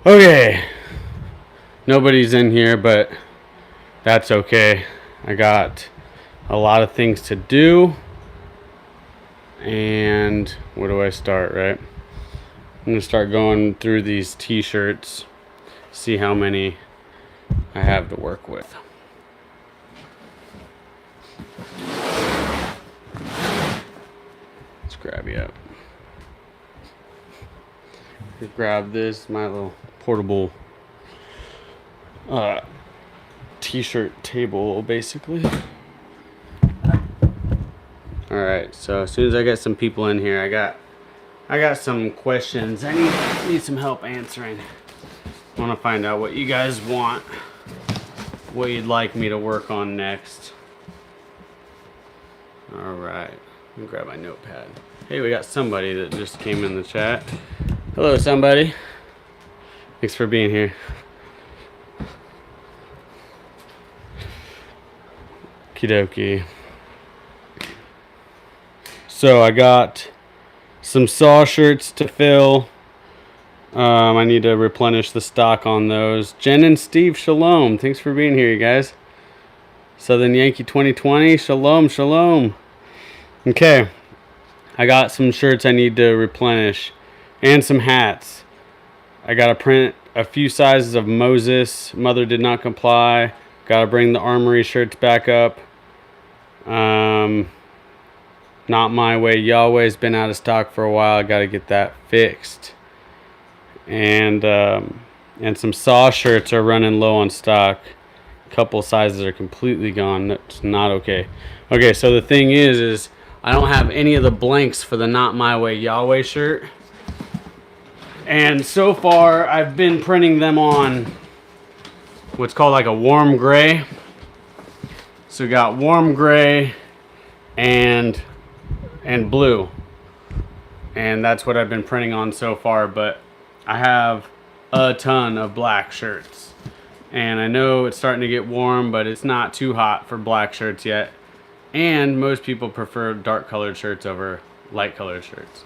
Okay, nobody's in here, but that's okay. I got a lot of things to do. And where do I start, right? I'm going to start going through these t-shirts, see how many I have to work with. Let's grab you up. Grab this, my little portable t-shirt table, basically. All right, so as soon as I get some people in here, I got some questions I need some help answering. I want to find out what you guys want, what you'd like me to work on next. All right, let me grab my notepad. Hey, we got somebody that just came in the chat. Hello, somebody. Thanks for being here. Okie dokie. So I got some saw shirts to fill. I need to replenish the stock on those. Jen and Steve, shalom. Thanks for being here, you guys. Southern Yankee 2020, shalom, shalom. Okay, I got some shirts I need to replenish and some hats. I got to print a few sizes of Moses. Mother did not comply. Got to bring the Armory shirts back up. Not My Way Yahweh's been out of stock for a while. I got to get that fixed. And some saw shirts are running low on stock. A couple sizes are completely gone. That's not okay. Okay, so the thing is I don't have any of the blanks for the Not My Way Yahweh shirt. And so far I've been printing them on what's called like a warm gray. So we got warm gray and blue, and that's what I've been printing on so far, but I have a ton of black shirts, and I know it's starting to get warm, but it's not too hot for black shirts yet, and most people prefer dark colored shirts over light colored shirts.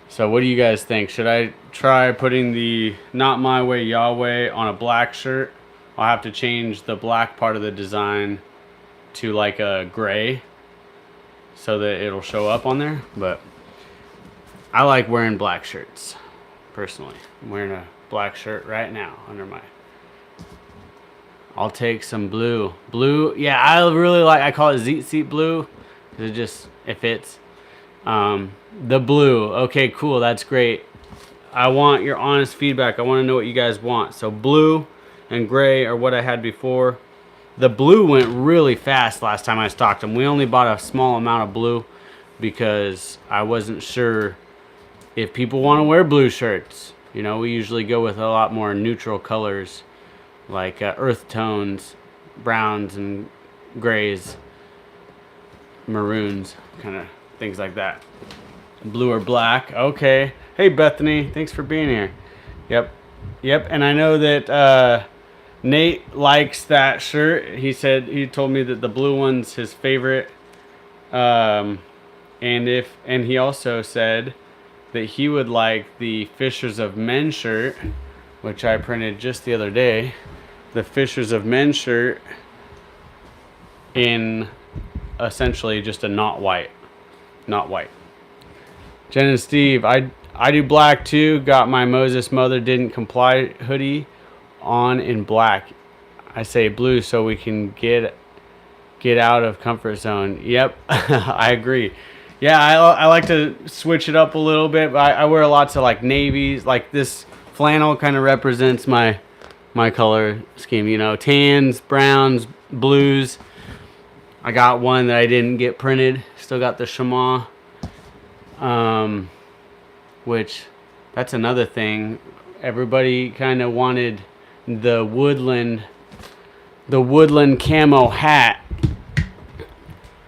So what do you guys think? Should I try putting the Not My Way Yahweh on a black shirt? I'll have to change the black part of the design to like a gray so that it'll show up on there, but I like wearing black shirts personally. I'm wearing a black shirt right now under my. I'll take some blue. Yeah, I really like, I call it Zeet blue. It fits. The blue, okay, cool, that's great. I want your honest feedback. I want to know what you guys want. So blue and gray are what I had before. The blue went really fast last time I stocked them. We only bought a small amount of blue because I wasn't sure if people want to wear blue shirts. You know, we usually go with a lot more neutral colors like earth tones, browns and grays, maroons, kind of things like that. Blue or black, okay. Hey Bethany, thanks for being here. Yep, and I know that Nate likes that shirt. He told me that the blue one's his favorite. And he also said that he would like the Fishers of Men shirt, which I printed just the other day. The Fishers of Men shirt in essentially just a not white. Jen and Steve, I do black too. Got my Moses Mother Didn't Comply hoodie on in black. I say blue so we can get out of comfort zone. Yep, I agree. Yeah, I like to switch it up a little bit. But I wear lots of like navies. Like this flannel kind of represents my color scheme. You know, tans, browns, blues. I got one that I didn't get printed. Still got the Shema. Which that's another thing. Everybody kind of wanted the woodland camo hat,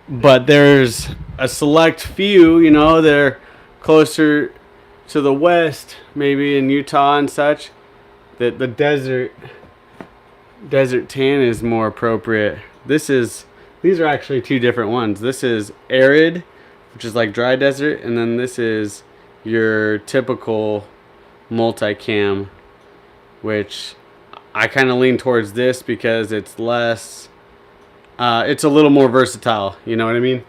but there's a select few, you know, they're closer to the west, maybe in Utah and such, that the desert tan is more appropriate. These are actually two different ones. This is arid, which is like dry desert, and then this is your typical multicam which I kind of lean towards this because it's less, it's a little more versatile, you know what I mean?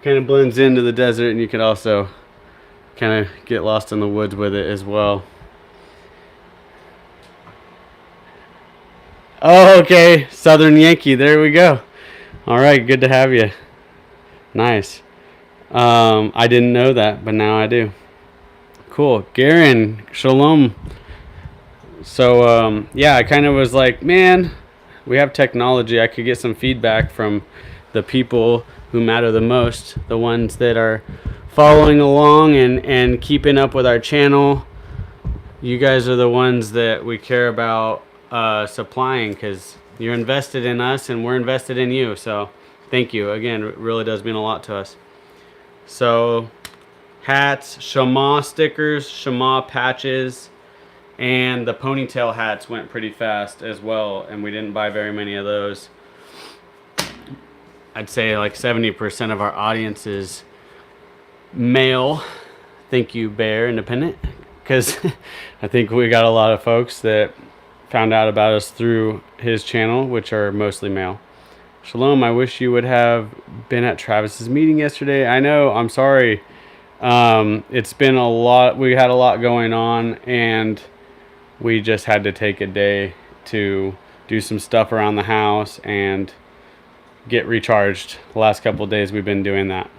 Kind of blends into the desert, and you can also kind of get lost in the woods with it as well. Oh, okay, Southern Yankee, there we go. All right, good to have you. Nice. I didn't know that, but now I do. Cool. Garen, shalom. So, yeah, I kind of was like, man, we have technology. I could get some feedback from the people who matter the most, the ones that are following along and keeping up with our channel. You guys are the ones that we care about supplying, because you're invested in us and we're invested in you. So thank you. Again, it really does mean a lot to us. So hats, Shema stickers, Shema patches, and the ponytail hats went pretty fast as well, and we didn't buy very many of those. I'd say like 70% of our audience is male. Thank you, Bear Independent, because I think we got a lot of folks that found out about us through his channel, which are mostly male. Shalom, I wish you would have been at Travis's meeting yesterday. I know, I'm sorry. It's been a lot. We had a lot going on, and we just had to take a day to do some stuff around the house and get recharged. The last couple of days we've been doing that.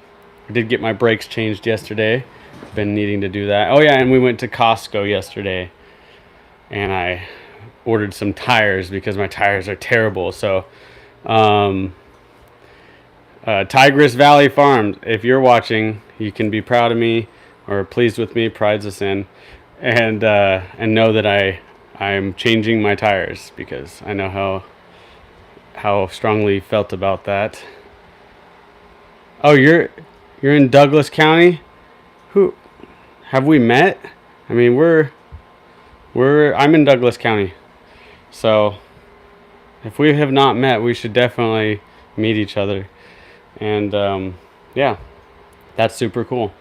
I did get my brakes changed yesterday. Been needing to do that. Oh yeah, and we went to Costco yesterday, and I ordered some tires because my tires are terrible. So Tigress Valley Farms, if you're watching, you can be proud of me or pleased with me. Pride's a sin. And know that I'm changing my tires, because I know how strongly felt about that. Oh, you're in Douglas County? Who have we met? I mean, I'm in Douglas County. So if we have not met, we should definitely meet each other. And yeah, that's super cool.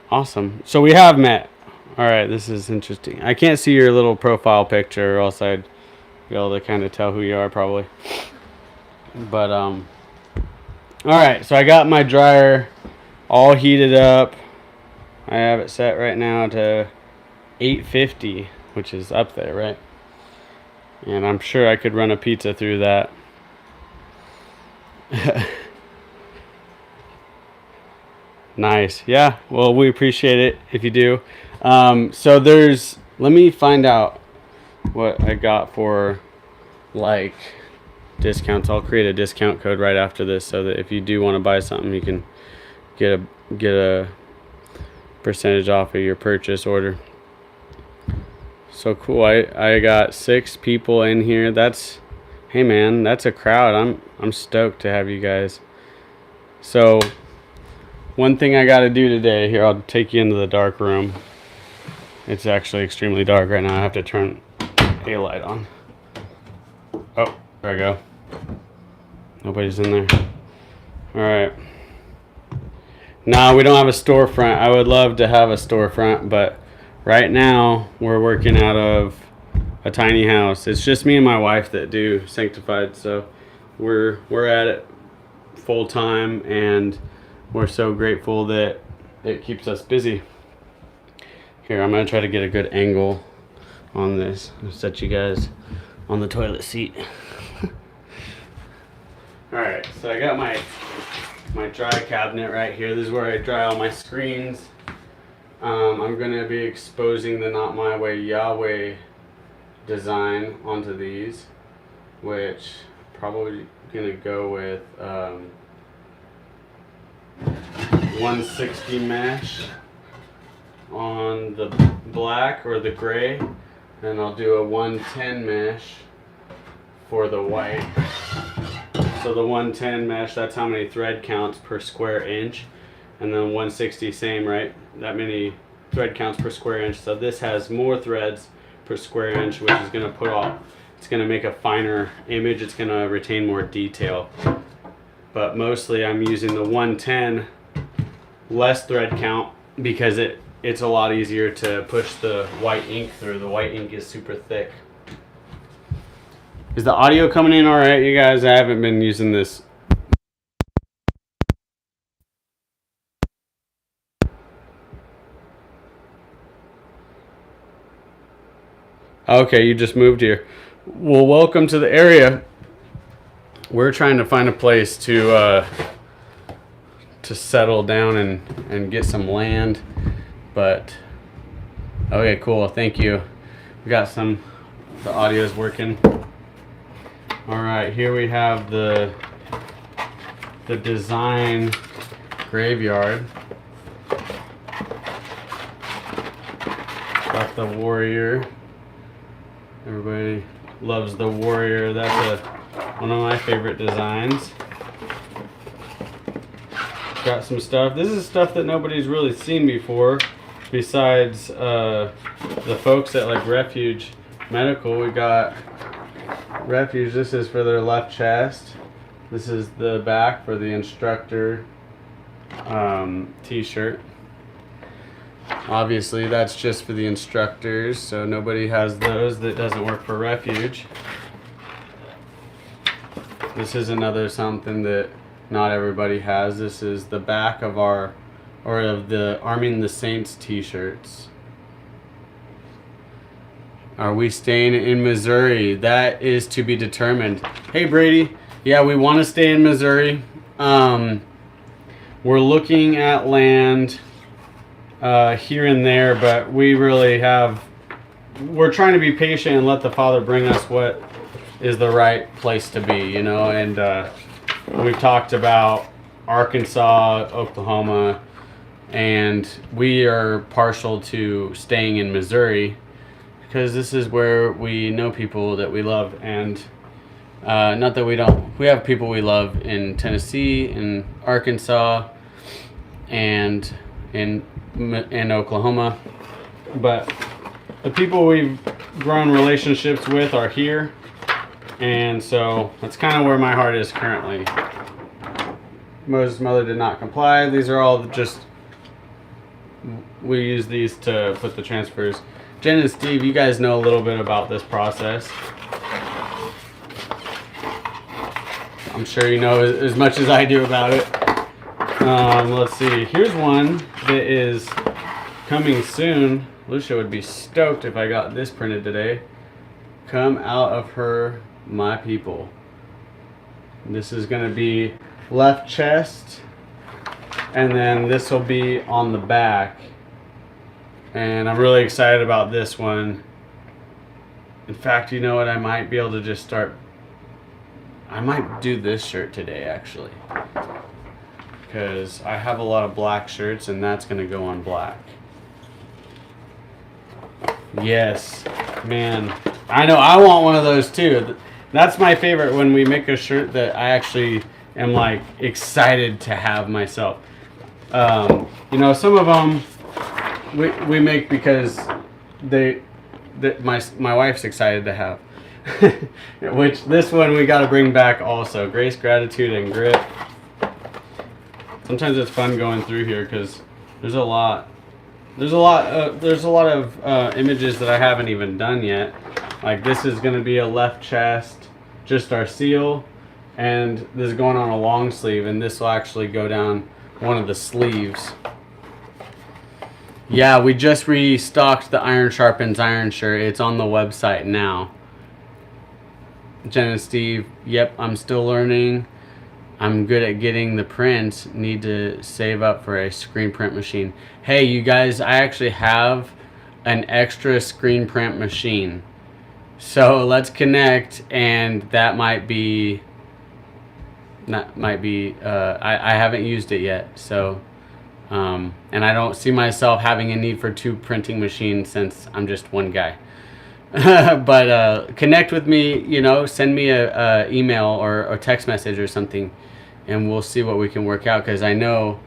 Awesome. So we have met. All right, this is interesting. I can't see your little profile picture, or else I'd be able to kind of tell who you are probably. But all right, so I got my dryer all heated up. I have it set right now to 850, which is up there, right? And I'm sure I could run a pizza through that. Nice. Yeah, well, we appreciate it if you do. So let me find out what I got for like discounts. I'll create a discount code right after this, so that if you do want to buy something, you can get a percentage off of your purchase order. So cool. I got 6 people in here. Hey man, that's a crowd. I'm stoked to have you guys. So one thing I got to do today, here, I'll take you into the dark room. It's actually extremely dark right now. I have to turn a light on. Oh, there I go. Nobody's in there. All right. No, we don't have a storefront. I would love to have a storefront, but right now we're working out of a tiny house. It's just me and my wife that do Sanctified, so we're at it full time, and we're so grateful that it keeps us busy. Here, I'm gonna try to get a good angle on this. I'll set you guys on the toilet seat. All right, so I got my dry cabinet right here. This is where I dry all my screens. I'm gonna be exposing the Not My Way Yahweh design onto these, which probably gonna go with 160 mesh on the black or the gray, and I'll do a 110 mesh for the white. So the 110 mesh, that's how many thread counts per square inch, and then 160, same, right? That many thread counts per square inch. So this has more threads per square inch, which is going to it's going to make a finer image. It's going to retain more detail. But mostly I'm using the 110 less thread count because it it's a lot easier to push the white ink through. The white ink is super thick. Is the audio coming in all right, you guys? I haven't been using this. Okay, you just moved here. Well, welcome to the area. We're trying to find a place to settle down and get some land, but okay, cool. Thank you. We got the audio's working. All right, here we have the design graveyard. Got the warrior. Everybody loves the warrior. That's one of my favorite designs. Got some stuff. This is stuff that nobody's really seen before, besides the folks at like Refuge Medical. We got Refuge. This is for their left chest. This is the back for the instructor t-shirt. Obviously that's just for the instructors, so nobody has those. That doesn't work for Refuge. This is another something that not everybody has. This is the back of the Arming the Saints t-shirts. Are we staying in Missouri? That is to be determined. Hey Brady, yeah, we want to stay in Missouri. We're looking at land here and there, but we're trying to be patient and let the Father bring us what is the right place to be, you know. And we've talked about Arkansas, Oklahoma, and we are partial to staying in Missouri because this is where we know people that we love. And not that we have people we love in Tennessee, in Arkansas, and in Oklahoma, but the people we've grown relationships with are here, and so that's kind of where my heart is currently. Moses' mother did not comply. These are all just, we use these to put the transfers. Jen and Steve, you guys know a little bit about this process. I'm sure you know as much as I do about it. Let's see. Here's one that is coming soon. Lucia would be stoked if I got this printed today. Come out of her, my people. This is going to be left chest, and then this will be on the back. And I'm really excited about this one. In fact, you know what? I might be able to just I might do this shirt today, actually. Because I have a lot of black shirts, and that's going to go on black. Yes, man. I know, I want one of those too. That's my favorite, when we make a shirt that I actually am like excited to have myself. You know, some of them we make because my wife's excited to have. Which this one we got to bring back also. Grace, gratitude, and grit. Sometimes it's fun going through here because there's a lot of images that I haven't even done yet. Like this is going to be a left chest, just our seal, and this is going on a long sleeve, and this will actually go down one of the sleeves. Yeah, we just restocked the Iron Sharpens Iron shirt. It's on the website now. Jen and Steve, yep, I'm still learning. I'm good at getting the prints. Need to save up for a screen print machine. Hey, you guys, I actually have an extra screen print machine. So let's connect, and that might be, I haven't used it yet. So, and I don't see myself having a need for 2 printing machines since I'm just one guy. But connect with me, you know, send me a email or a text message or something, and we'll see what we can work out, because I know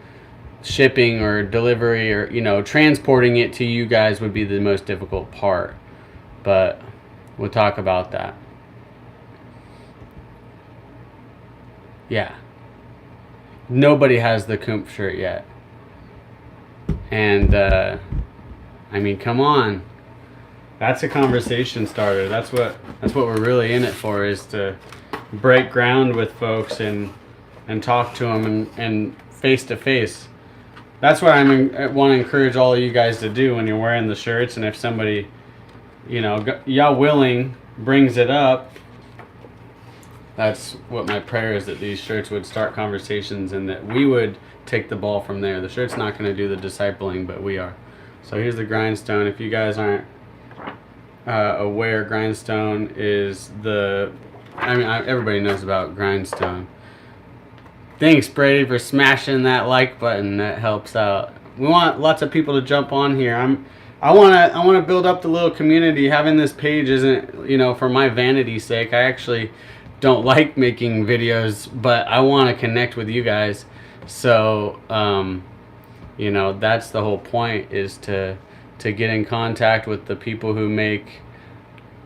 shipping or delivery or, you know, transporting it to you guys would be the most difficult part, but we'll talk about that. Yeah, nobody has the Coomp shirt yet, and I mean, come on. That's a conversation starter. That's what we're really in it for, is to break ground with folks and talk to them and face to face. That's what I want to encourage all of you guys to do when you're wearing the shirts. And if somebody, y'all willing, brings it up, that's what my prayer is, that these shirts would start conversations and that we would take the ball from there. The shirt's not going to do the discipling, but we are. So here's the grindstone. If you guys aren't aware, grindstone is everybody knows about grindstone. Thanks, Brady, for smashing that like button. That helps out. We want lots of people to jump on here. I want to build up the little community. Having this page isn't, for my vanity's sake. I actually don't like making videos, but I want to connect with you guys. So, that's the whole point, is to get in contact with the people who make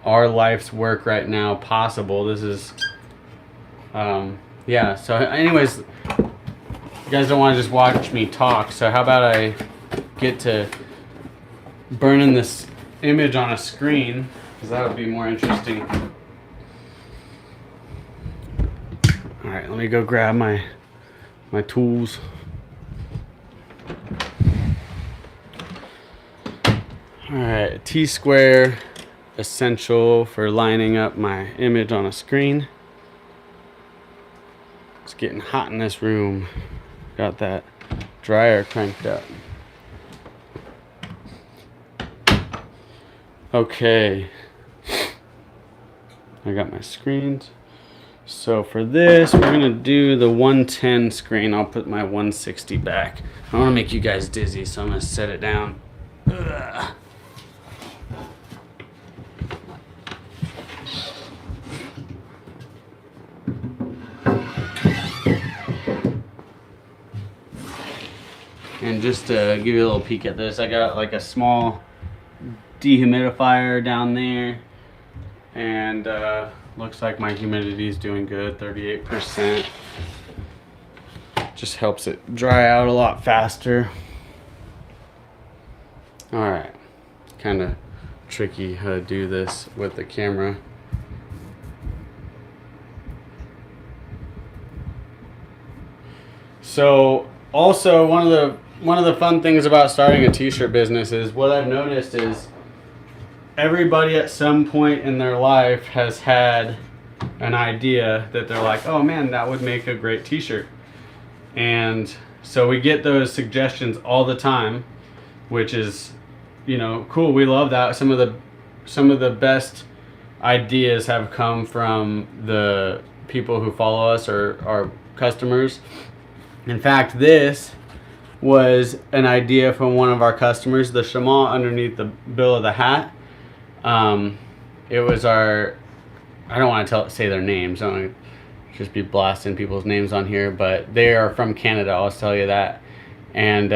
our life's work right now possible. This is, yeah. So anyways, you guys don't want to just watch me talk. So how about I get to burning this image on a screen, because that would be more interesting. All right, let me go grab my tools. All right, T-square essential for lining up my image on a screen. It's getting hot in this room. Got that dryer cranked up. Okay, I got my screens. So for this, we're gonna do the 110 screen. I'll put my 160 back. I don't wanna make you guys dizzy, so I'm gonna set it down. Ugh. And just to give you a little peek at this, I got like a small dehumidifier down there, and looks like my humidity is doing good, 38%. Just helps it dry out a lot faster. All right, kind of tricky how to do this with the camera. So also one of the fun things about starting a t-shirt business is, what I've noticed is everybody at some point in their life has had an idea that they're like, oh man, that would make a great t-shirt. And so we get those suggestions all the time, which is, cool. We love that. Some of the best ideas have come from the people who follow us or our customers. In fact, this was an idea from one of our customers. The Shema underneath the bill of the hat. It was I don't want to say their names. I don't want to just be blasting people's names on here, but they are from Canada. I'll tell you that. And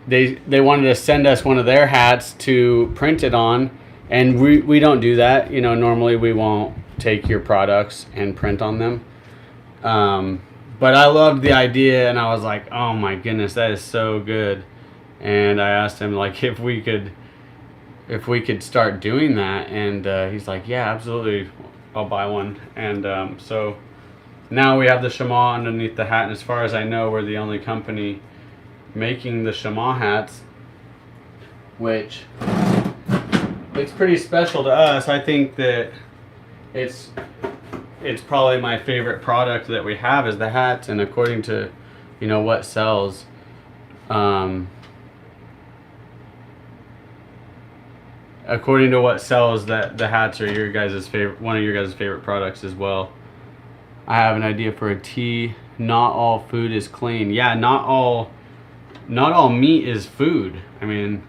they wanted to send us one of their hats to print it on, and we don't do that. Normally we won't take your products and print on them. But I loved the idea, and I was like, oh my goodness, that is so good. And I asked him like if we could start doing that, and he's like, yeah, absolutely, I'll buy one. And so now we have the Shema underneath the hat, and as far as I know, we're the only company making the Shema hats, which it's pretty special to us. I think that it's probably my favorite product that we have is the hats, and according to what sells, that the hats are one of your guys' favorite products as well. I have an idea for a tee. Not all food is clean. Yeah, not all meat is food. I mean,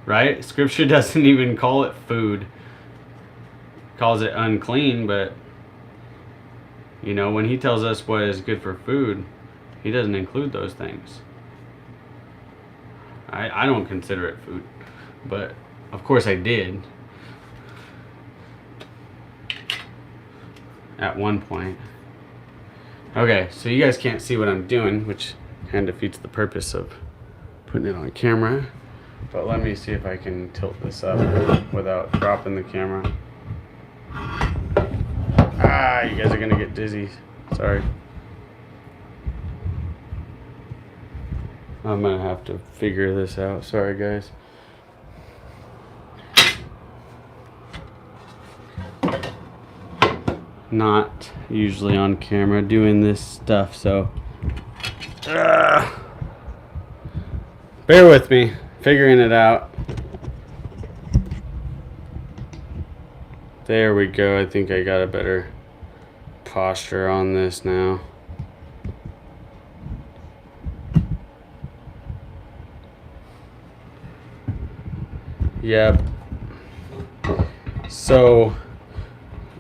right? Scripture doesn't even call it food. It calls it unclean, but when he tells us what is good for food, he doesn't include those things. I don't consider it food, but of course I did at one point. Okay, so you guys can't see what I'm doing, which kind of defeats the purpose of putting it on camera. But let me see if I can tilt this up without dropping the camera. Ah, you guys are gonna get dizzy. Sorry. I'm gonna have to figure this out. Sorry, guys. Not usually on camera doing this stuff, so bear with me, figuring it out. There we go. I think I got a better posture on this now. Yep. So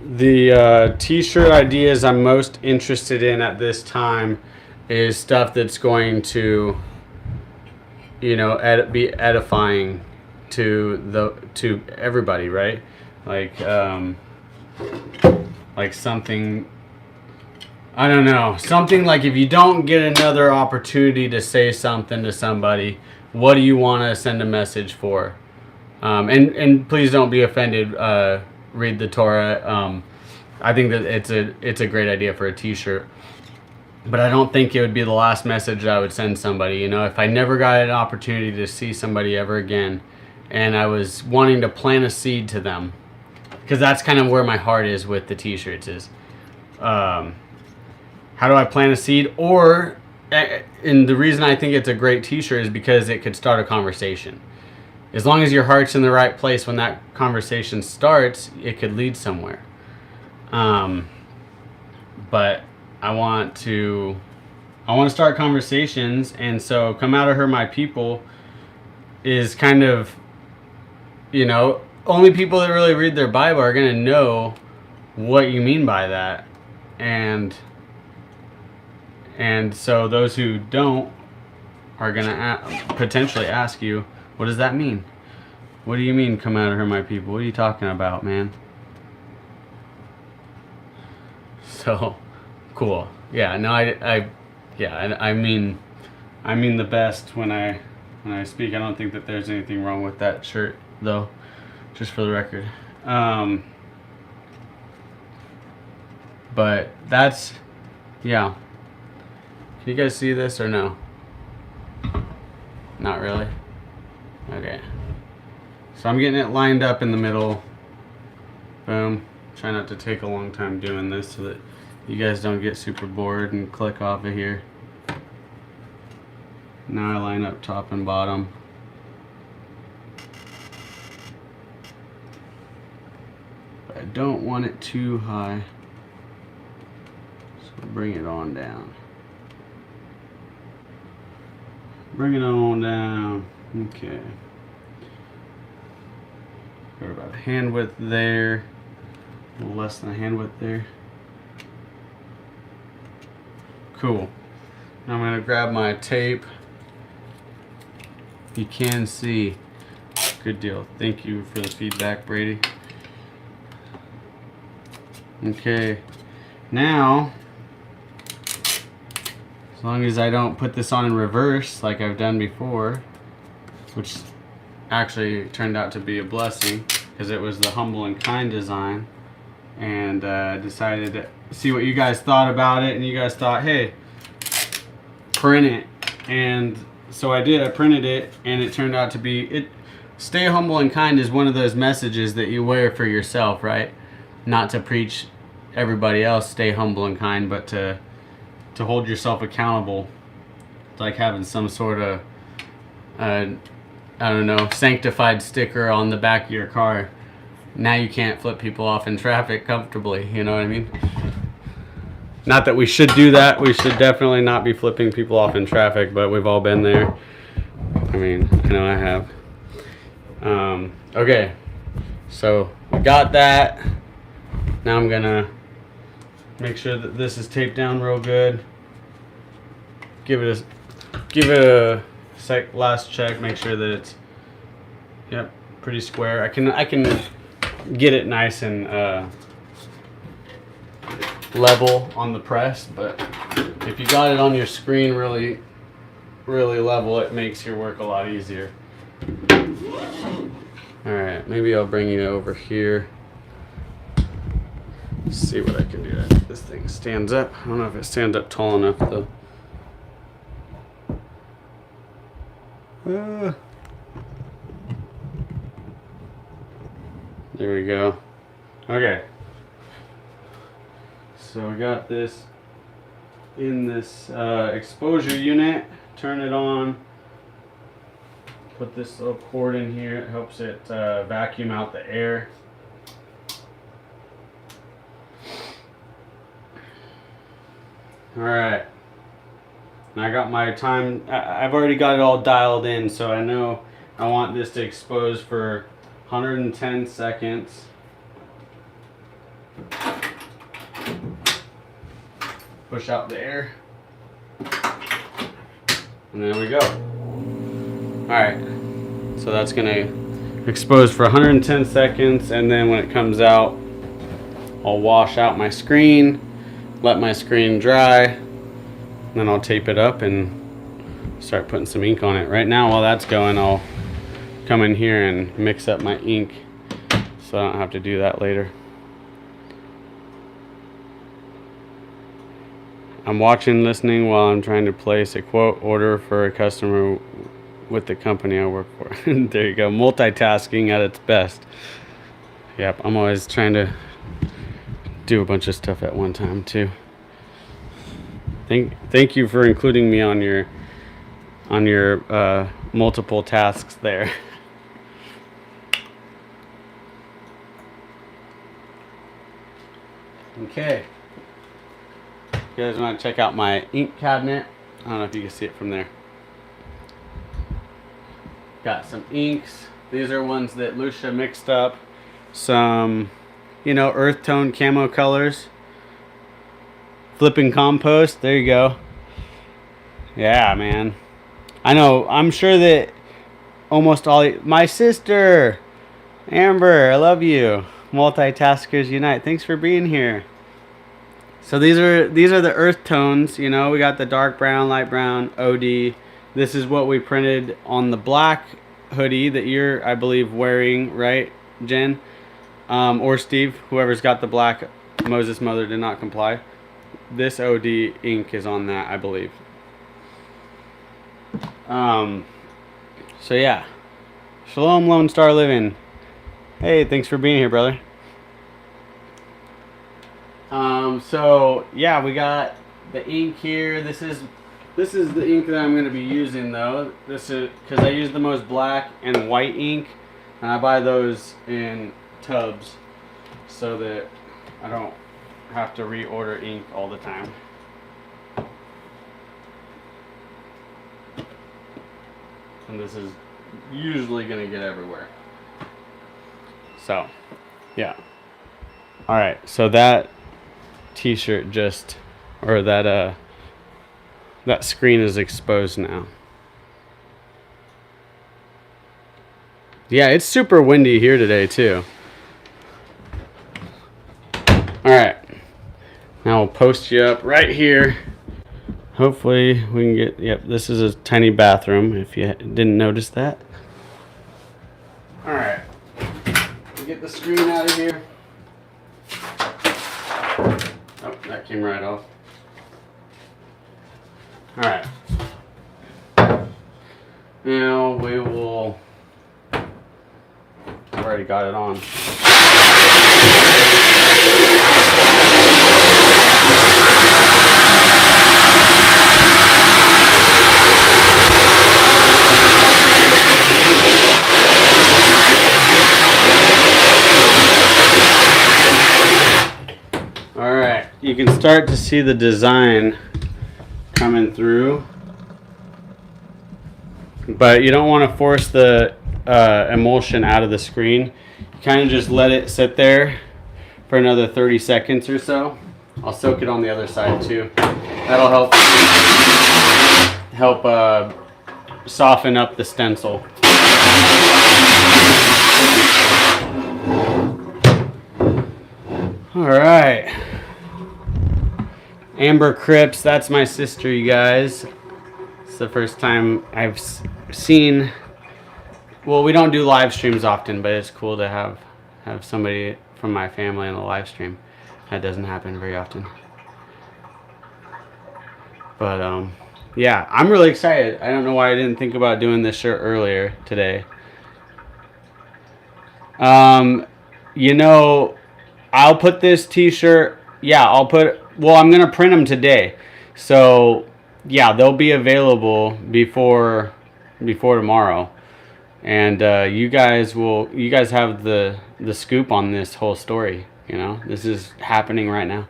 the t-shirt ideas I'm most interested in at this time is stuff that's going to, you know, be edifying to everybody, right? Like something, I don't know, something like if you don't get another opportunity to say something to somebody, what do you want to send a message for? And please don't be offended. Read the Torah. I think that it's a great idea for a t-shirt, but I don't think it would be the last message that I would send somebody. You know, if I never got an opportunity to see somebody ever again, and I was wanting to plant a seed to them, because that's kind of where my heart is with the t-shirts is, how do I plant a seed? Or, and the reason I think it's a great t-shirt is because it could start a conversation. As long as your heart's in the right place when that conversation starts, it could lead somewhere. But I want to start conversations, and so come out of her, my people, is kind of, you know, only people that really read their Bible are going to know what you mean by that. And so those who don't are going to potentially ask you, what does that mean? What do you mean, come out of her, my people? What are you talking about, man? So, cool. Yeah, no, I mean the best when I speak. I don't think that there's anything wrong with that shirt, though, just for the record. But that's, yeah. Can you guys see this or no? Not really? Okay. So I'm getting it lined up in the middle. Boom. Try not to take a long time doing this so that you guys don't get super bored and click off of here. Now I line up top and bottom. But I don't want it too high. So bring it on down. Bring it on down. Okay. Got about hand width there. A little less than a hand width there. Cool. Now I'm going to grab my tape. You can see. Good deal. Thank you for the feedback, Brady. Okay. Now, as long as I don't put this on in reverse like I've done before, which actually turned out to be a blessing because it was the Humble and Kind design, and decided to see what you guys thought about it, and you guys thought, hey, print it. And so I did. I printed it, and it turned out to be it. Stay humble and kind is one of those messages that you wear for yourself, right? Not to preach everybody else stay humble and kind, but to hold yourself accountable. It's like having some sort of I don't know, sanctified sticker on the back of your car. Now you can't flip people off in traffic comfortably, you know what I mean? Not that we should do that. We should definitely not be flipping people off in traffic, but we've all been there. I mean, I know I have. Okay, so we got that. Now I'm gonna make sure that this is taped down real good. Give it a last check. Make sure that it's pretty square. I can get it nice and level on the press, but if you got it on your screen really level, it makes your work a lot easier. Alright, maybe I'll bring you over here. See what I can do. This thing stands up. I don't know if it stands up tall enough though. There we go. Okay. So we got this in this exposure unit. Turn it on. Put this little cord in here. It helps it vacuum out the air. Alright. I got my time. I've already got it all dialed in, so I know I want this to expose for 110 seconds. Push out the air. And there we go. Alright. So that's going to expose for 110 seconds, and then when it comes out, I'll wash out my screen, let my screen dry, then I'll tape it up and start putting some ink on it. Right now, while that's going, I'll come in here and mix up my ink so I don't have to do that later. I'm watching, listening while I'm trying to place a quote order for a customer with the company I work for. There you go, multitasking at its best. Yep, I'm always trying to do a bunch of stuff at one time too. Thank you for including me on your multiple tasks there. Okay. You guys want to check out my ink cabinet? I don't know if you can see it from there. Got some inks. These are ones that Lucia mixed up. Some, earth tone camo colors. Flipping compost. There you go. Yeah, man. I know. I'm sure that almost all... My sister! Amber, I love you. Multitaskers unite. Thanks for being here. So these are the earth tones. We got the dark brown, light brown, OD. This is what we printed on the black hoodie that you're, I believe, wearing, right, Jen? Or Steve, whoever's got the black. Moses' mother did not comply. This OD ink is on that, I believe. So yeah. Shalom, Lone Star Living. Hey, thanks for being here, brother. So yeah, we got the ink here. This is the ink that I'm going to be using though. This is because I use the most black and white ink, and I buy those in tubs so that I don't have to reorder ink all the time. And this is usually going to get everywhere. So, yeah. Alright, so that t-shirt that screen is exposed now. Yeah, it's super windy here today too. Alright. Now we'll post you up right here. Hopefully we can get... Yep, this is a tiny bathroom if you didn't notice that. Alright. Get the screen out of here. Oh, that came right off. Alright. Now we will... I've already got it on. Alright, you can start to see the design coming through, but you don't want to force the emulsion out of the screen. You kind of just let it sit there for another 30 seconds or so. I'll soak it on the other side too. That'll help soften up the stencil. Alright. Amber Cripps, that's my sister, you guys. It's the first time I've seen well, we don't do live streams often, but it's cool to have somebody from my family on the live stream. That doesn't happen very often. But yeah, I'm really excited. I don't know why I didn't think about doing this shirt earlier today. You know, I'll put this t-shirt, well, I'm going to print them today. So, yeah, they'll be available before tomorrow. And you guys have the scoop on this whole story, you know. This is happening right now.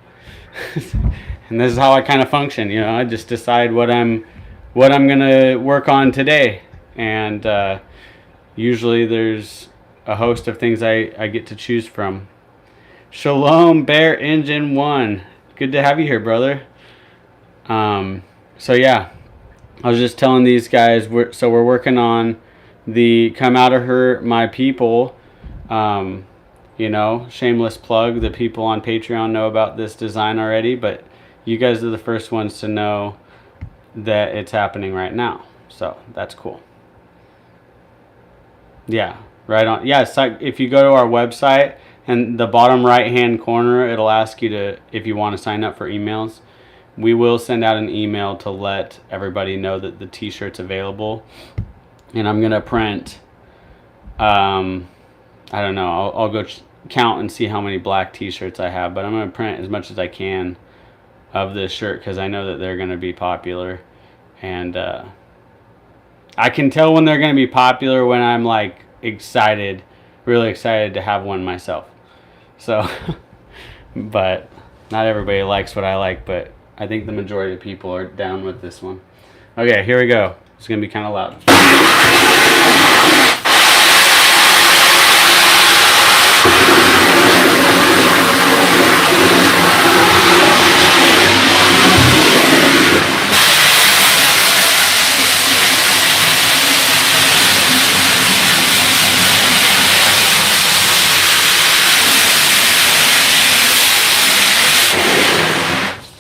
And this is how I kind of function, you know. I just decide what I'm going to work on today. And usually there's a host of things I get to choose from. Shalom, Bear Engine 1. Good to have you here, brother. So yeah, I was just telling these guys, we're working on the Come Out of Her, My People. You know, shameless plug. The people on Patreon know about this design already, but you guys are the first ones to know that it's happening right now. So that's cool. Yeah. Right on. Yeah, it's like if you go to our website and the bottom right hand corner, it'll ask you if you want to sign up for emails. We will send out an email to let everybody know that the t-shirt's available. And I'm going to print, I don't know, I'll go count and see how many black t-shirts I have. But I'm going to print as much as I can of this shirt because I know that they're going to be popular. And I can tell when they're going to be popular when I'm like, really excited to have one myself. So, but not everybody likes what I like, but I think the majority of people are down with this one. Okay, here we go. It's gonna be kind of loud.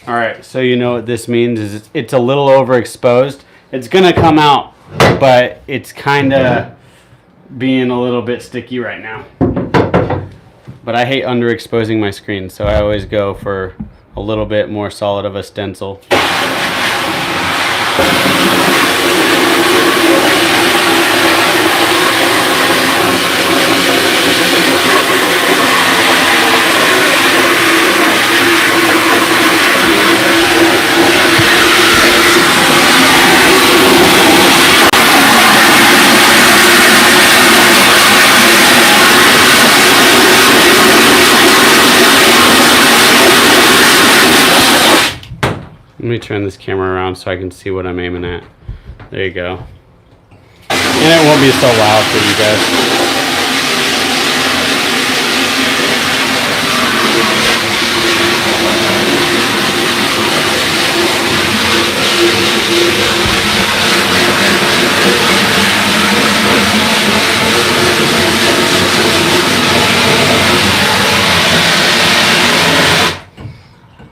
Alright, so you know what this means is it's a little overexposed. It's gonna come out, but it's kind of being a little bit sticky right now. But I hate underexposing my screen, so I always go for a little bit more solid of a stencil. Let me turn this camera around so I can see what I'm aiming at. There you go. And it won't be so loud for you guys.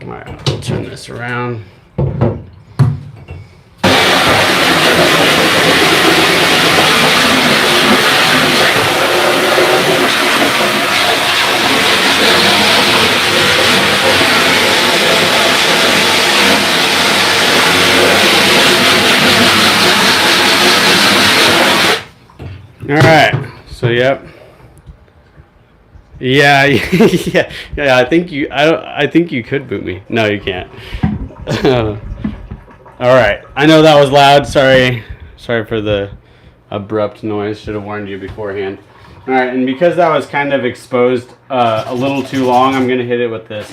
Alright, I'll turn this around. All right, so yep, yeah, yeah. I think you could boot me. No, you can't. All right, I know that was loud. Sorry for the abrupt noise. Should have warned you beforehand. All right, and because that was kind of exposed a little too long, I'm gonna hit it with this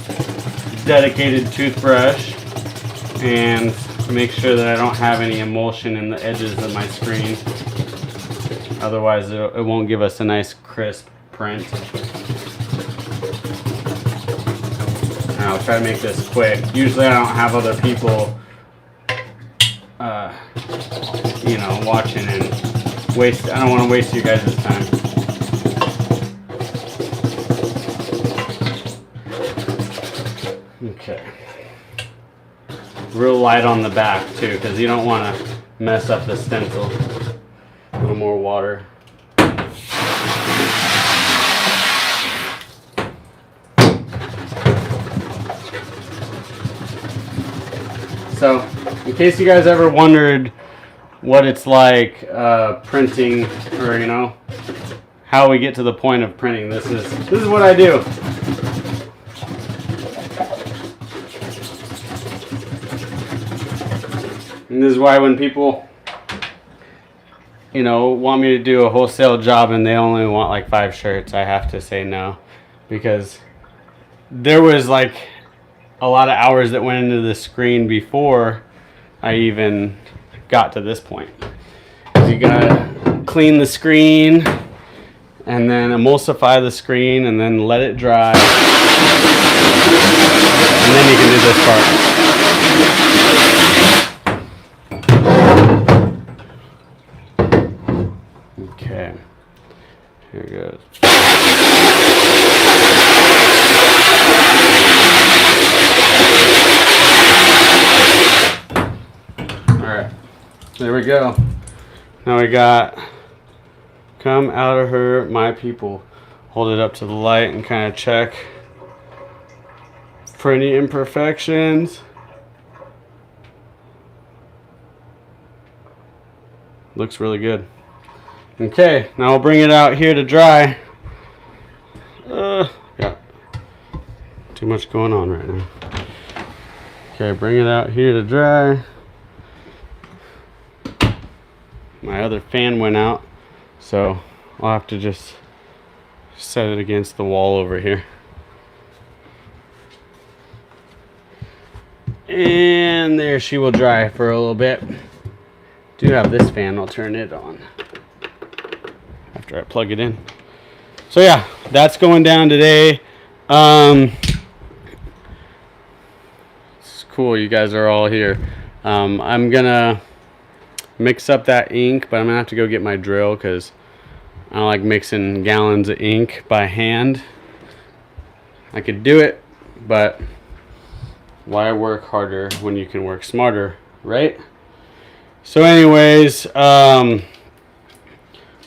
dedicated toothbrush and make sure that I don't have any emulsion in the edges of my screen. Otherwise, it won't give us a nice crisp print. And I'll try to make this quick. Usually I don't have other people, you know, watching and I don't want to waste you guys' time. Okay. Real light on the back too, because you don't want to mess up the stencil. A little more water. All So, in case you guys ever wondered what it's like printing, or you know, how we get to the point of printing, this is what I do. And this is why when people, you know, want me to do a wholesale job and they only want like 5 shirts, I have to say no, because there was like a lot of hours that went into the screen before I even got to this point. You gotta clean the screen and then emulsify the screen and then let it dry, and then you can do this part. Okay, here it goes. Alright, there we go. Now we got come out of her, my people. Hold it up to the light and kind of check for any imperfections. Looks really good. Okay, now we'll bring it out here to dry. Got too much going on right now. Okay, bring it out here to dry. My other fan went out, so I'll have to just set it against the wall over here. And there she will dry for a little bit. Do have this fan, I'll turn it on after I plug it in. So yeah, that's going down today. It's cool you guys are all here. I'm gonna mix up that ink, but I'm gonna have to go get my drill because I don't like mixing gallons of ink by hand. I could do it, but why work harder when you can work smarter, right? So anyways, I'm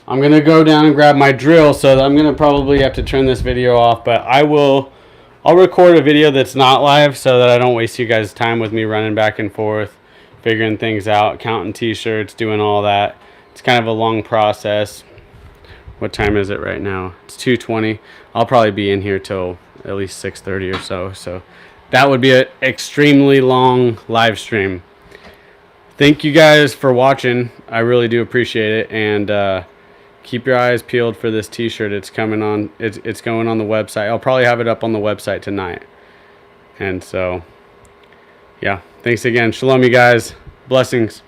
gonna go down and grab my drill, so I'm gonna probably have to turn this video off, but I'll record a video that's not live so that I don't waste you guys' time with me running back and forth, figuring things out, counting t-shirts, doing all that. It's kind of a long process. What time is it right now? It's 2:20. I'll probably be in here till at least 6:30 or so. So that would be an extremely long live stream. Thank you guys for watching. I really do appreciate it, and keep your eyes peeled for this t-shirt. It's coming on. It's going on the website. I'll probably have it up on the website tonight. And so, yeah. Thanks again. Shalom, you guys. Blessings.